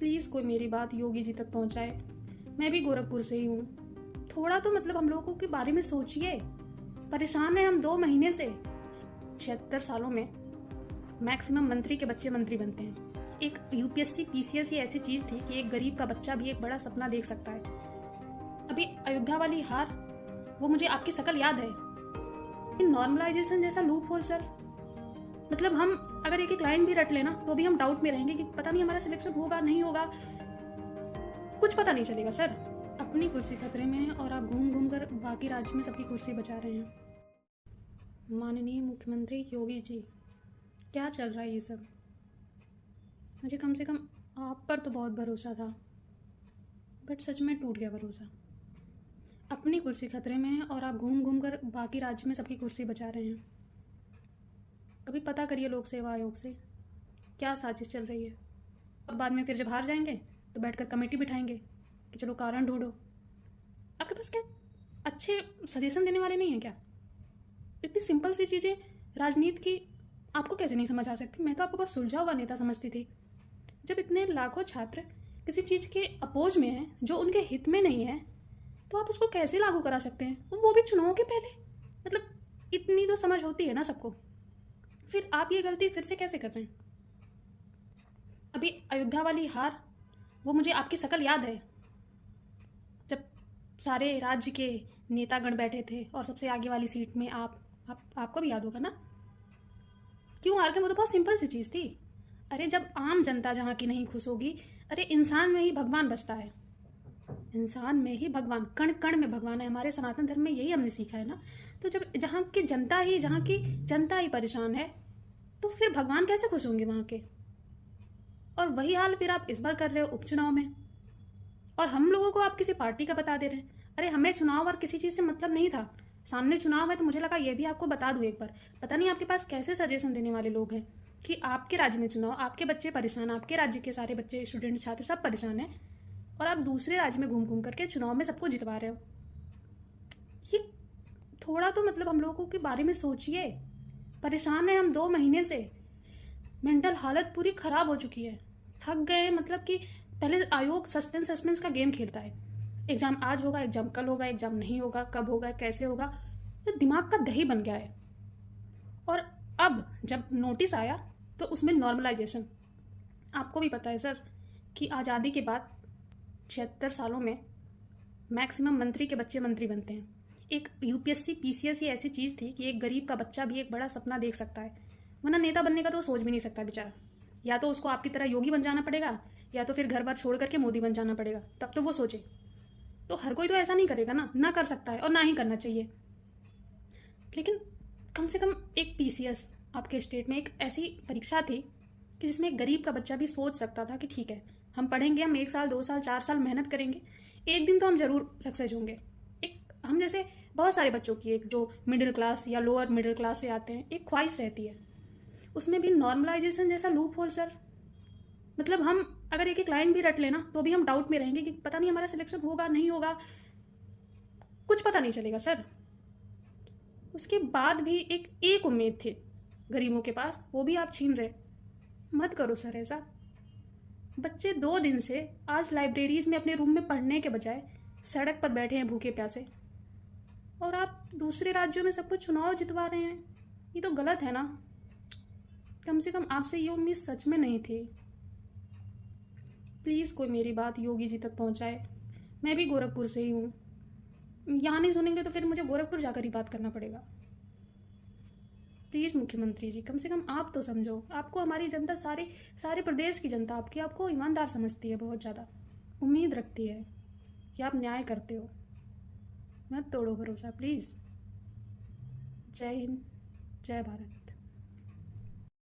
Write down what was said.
Please कोई मेरी बात योगी जी तक पहुंचाए। मैं भी गोरखपुर से ही हूँ। थोड़ा तो मतलब हम लोगों के बारे में सोचिए। परेशान है हम 2 महीने से। 76 सालों में मैक्सिमम मंत्री के बच्चे मंत्री बनते हैं। एक यूपीएससी पीसीएस ही ऐसी चीज़ थी कि एक गरीब का बच्चा भी एक बड़ा सपना देख सकता है। अभी अयोध्या वाली हार, वो मुझे आपकी शक्ल याद है। नॉर्मलाइजेशन जैसा लूप होल सर, मतलब हम अगर एक एक लाइन भी रट लेना तो भी हम डाउट में रहेंगे कि पता नहीं हमारा सिलेक्शन होगा नहीं होगा, कुछ पता नहीं चलेगा सर। अपनी कुर्सी खतरे में है और आप घूम घूम कर बाकी राज्य में सबकी कुर्सी बचा रहे हैं। माननीय मुख्यमंत्री योगी जी, क्या चल रहा है ये सब? मुझे कम से कम आप पर तो बहुत भरोसा था, बट सच में टूट गया भरोसा। अपनी कुर्सी खतरे में है और आप घूम घूम कर बाकी राज्य में सबकी कुर्सी बचा रहे हैं। कभी पता करिए लोक सेवा आयोग से क्या साजिश चल रही है। और बाद में फिर जब हार जाएंगे तो बैठकर कमेटी बिठाएंगे कि चलो कारण ढूंढो। आपके पास क्या अच्छे सजेशन देने वाले नहीं हैं क्या? इतनी सिंपल सी चीज़ें राजनीति की आपको कैसे नहीं समझ आ सकती? मैं तो आपको बहुत सुलझा हुआ नेता समझती थी। जब इतने लाखों छात्र किसी चीज़ के अपोज में हैं जो उनके हित में नहीं है, तो आप उसको कैसे लागू करा सकते हैं, वो भी चुनाव के पहले? मतलब इतनी तो समझ होती है ना सबको। फिर आप ये गलती फिर से कैसे कर रहे हैं? अभी अयोध्या वाली हार, वो मुझे आपकी शक्ल याद है। जब सारे राज्य के नेतागण बैठे थे और सबसे आगे वाली सीट में आपको भी याद होगा ना। क्यों हार गए? वो तो बहुत सिंपल सी चीज़ थी। अरे जब आम जनता जहाँ की नहीं खुश होगी, अरे इंसान में ही भगवान बसता है। इंसान में ही भगवान, कण कण में भगवान है। हमारे सनातन धर्म में यही हमने सीखा है ना। तो जब जहाँ की जनता ही परेशान है, तो फिर भगवान कैसे खुश होंगे वहाँ के? और वही हाल फिर आप इस बार कर रहे हो उपचुनाव में, और हम लोगों को आप किसी पार्टी का बता दे रहे हैं। अरे हमें चुनाव और किसी चीज़ से मतलब नहीं था। सामने चुनाव है तो मुझे लगा ये भी आपको बता दूं एक बार। पता नहीं आपके पास कैसे सजेशन देने वाले लोग हैं कि आपके राज्य में चुनाव, आपके बच्चे परेशान, आपके राज्य के सारे बच्चे, स्टूडेंट, छात्र सब परेशान हैं, और आप दूसरे राज्य में घूम घूम करके चुनाव में सबको जितवा रहे हो। ये थोड़ा तो मतलब हम लोगों के बारे में सोचिए। परेशान है हम 2 महीने से। मेंटल हालत पूरी खराब हो चुकी है। थक गए हैं। मतलब कि पहले आयोग सस्पेंस का गेम खेलता है। एग्जाम आज होगा, एग्जाम कल होगा, एग्जाम नहीं होगा, कब होगा, कैसे होगा, तो दिमाग का दही बन गया है। और अब जब नोटिस आया तो उसमें नॉर्मलाइजेशन, आपको भी पता है सर कि आज़ादी के बाद 76 सालों में मैक्सिमम मंत्री के बच्चे मंत्री बनते हैं। एक यूपीएससी पीसीएस ही ऐसी चीज़ थी कि एक गरीब का बच्चा भी एक बड़ा सपना देख सकता है, वरना नेता बनने का तो सोच भी नहीं सकता बेचारा। या तो उसको आपकी तरह योगी बन जाना पड़ेगा, या तो फिर घर बार छोड़ करके मोदी बन जाना पड़ेगा, तब तो वो सोचे। तो हर कोई तो ऐसा नहीं करेगा ना कर सकता है और ना ही करना चाहिए। लेकिन कम से कम एक पीसीएस आपके स्टेट में एक ऐसी परीक्षा थी कि जिसमें एक गरीब का बच्चा भी सोच सकता था कि ठीक है, हम पढ़ेंगे, हम 1 साल 2 साल 4 साल मेहनत करेंगे, एक दिन तो हम जरूर सक्सेस होंगे। एक हम जैसे बहुत सारे बच्चों की, एक जो मिडिल क्लास या लोअर मिडिल क्लास से आते हैं, एक ख्वाहिश रहती है। उसमें भी नॉर्मलाइजेशन जैसा लूप होल सर, मतलब हम अगर एक एक लाइन भी रट लेना तो भी हम डाउट में रहेंगे कि पता नहीं हमारा सिलेक्शन होगा नहीं होगा, कुछ पता नहीं चलेगा सर। उसके बाद भी एक उम्मीद थी गरीबों के पास, वो भी आप छीन रहे। मत करो सर ऐसा। बच्चे 2 दिन से आज लाइब्रेरीज में अपने रूम में पढ़ने के बजाय सड़क पर बैठे हैं भूखे प्यासे, और आप दूसरे राज्यों में सबको चुनाव जितवा रहे हैं। ये तो गलत है ना। कम से कम आपसे ये उम्मीद सच में नहीं थी। प्लीज़ कोई मेरी बात योगी जी तक पहुंचाए। मैं भी गोरखपुर से ही हूँ। यहाँ नहीं सुनेंगे तो फिर मुझे गोरखपुर जाकर ही बात करना पड़ेगा। प्लीज़ मुख्यमंत्री जी, कम से कम आप तो समझो। आपको हमारी जनता, सारे प्रदेश की जनता आपको ईमानदार समझती है, बहुत ज़्यादा उम्मीद रखती है कि आप न्याय करते हो। मत तोड़ो भरोसा प्लीज़। जय हिंद, जय भारत।